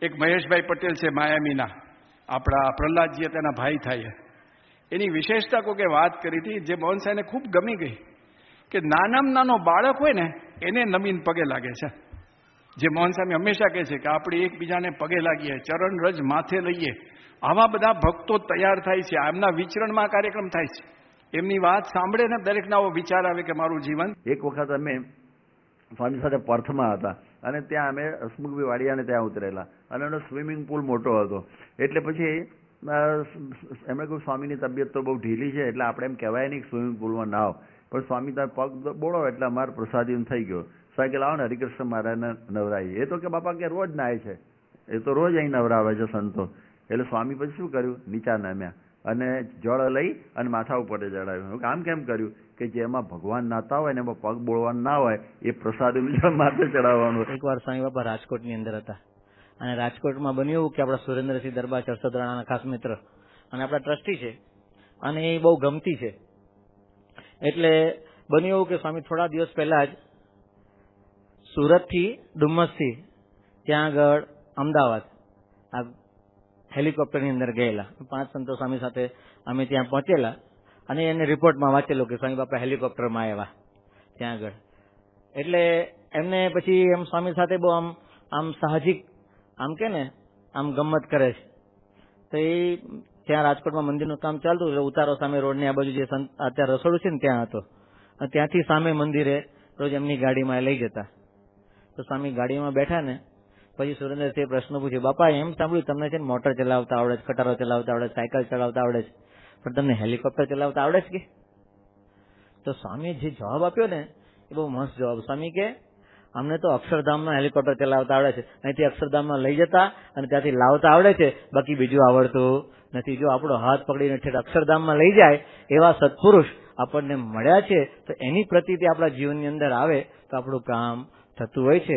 એક મહેશભાઈ પટેલ છે માયામીના, આપણા પ્રહલાદજી તેના ભાઈ થાય. એની વિશેષતા કોકે વાત કરી હતી જે મોહન સાહેબને ખૂબ ગમી ગઈ, કે નાનામાં નાનો બાળક હોય ને એને નમીન પગે લાગે છે. જે મોહન સાહેબ હંમેશા કહે છે કે આપણે એકબીજાને પગે લાગીએ, ચરણ રજ માથે લઈએ. આવા બધા ભક્તો તૈયાર થાય છે, એમના વિચરણમાં કાર્યક્રમ થાય છે. એમની વાત સાંભળે ને દરેકને આવો વિચાર આવે કે મારું જીવન. એક વખત અમે સ્વામી સાથે પર્થમાં હતા અને ત્યાં અમે હસમુખભાઈ વાડિયાને ત્યાં ઉતરેલા અને એનો સ્વિમિંગ પુલ મોટો હતો. એટલે પછી એમણે કહ્યું સ્વામીની તબિયત તો બહુ ઢીલી છે એટલે આપણે એમ કહેવાય નહીં સ્વિમિંગ પુલમાં નાવ, પણ સ્વામી તાર પગ બોળો એટલે અમારે પ્રસાદીન થઈ ગયો. સ્વામી કે લાવો ને હરિકૃષ્ણ મહારાજને નવરાવીએ. એ તો કે બાપા કે રોજ નાય છે, એ તો રોજ અહીં નવરાવે છે સંતો. એટલે સ્વામી પછી શું કર્યું, નીચા નામ્યા અને જળ લઈ અને માથા ઉપર ચડાવ્યું. આમ કેમ કર્યું કે જેમાં ભગવાન નાતા હોય ને એમાં પગ બોળવાનું ના હોય એ પ્રસાદીનું જળ માથે ચડાવવાનું. એકવાર સ્વામી બાપા રાજકોટની અંદર હતા અને રાજકોટમાં બન્યું એવું કે આપણા સુરેન્દ્રસિંહ દરબાર ચરસદરાણાના ખાસ મિત્ર અને આપણા ટ્રસ્ટી છે અને એ બહુ ગમતી છે. એટલે બન્યું એવું કે સ્વામી થોડા દિવસ પહેલા જ સુરતથી ડુમ્મસથી ત્યાં આગળ અમદાવાદ આ હેલિકોપ્ટરની અંદર ગયેલા. 5 સંતો સ્વામી સાથે અમે ત્યાં પહોંચેલા અને એને રિપોર્ટમાં વાંચેલું કે સ્વામી બાપા હેલિકોપ્ટરમાં આવ્યા ત્યાં આગળ. એટલે એમને પછી એમ સ્વામી સાથે બહુ આમ સાહજિક આમ કે ને આમ ગમત કરે છે. તો એ ત્યાં રાજકોટમાં મંદિરનું કામ ચાલતું એટલે ઉતારો સામે રોડની આ બાજુ જે અત્યારે રસોડું છે ને ત્યાં હતો. ત્યાંથી સામે મંદિરે રોજ એમની ગાડીમાં લઈ જતા. તો સ્વામી ગાડીમાં બેઠા ને પછી સુરેન્દ્રસિંહે પ્રશ્ન પૂછ્યો, બાપા એમ સાંભળ્યું તમને છે ને મોટર ચલાવતા આવડે છે, કટારો ચલાવતા આવડે છે, સાયકલ ચલાવતા આવડે છે, પણ તમને હેલિકોપ્ટર ચલાવતા આવડે છે કે? તો સ્વામીએ જે જવાબ આપ્યો ને એ બહુ મસ્ત જવાબ. સ્વામી કે અમને તો અક્ષરધામમાં હેલિકોપ્ટર ચલાવતા આવડે છે, અહીંથી અક્ષરધામમાં લઈ જતા અને ત્યાંથી લાવતા આવડે છે, બાકી બીજું આવડતું નથી. જો આપણો હાથ પકડીને ઠેઠ અક્ષરધામમાં લઈ જાય એવા સત્પુરુષ આપણને મળ્યા છે તો એની પ્રતીતિ આપણા જીવનની અંદર આવે તો આપણું કામ થતું હોય છે.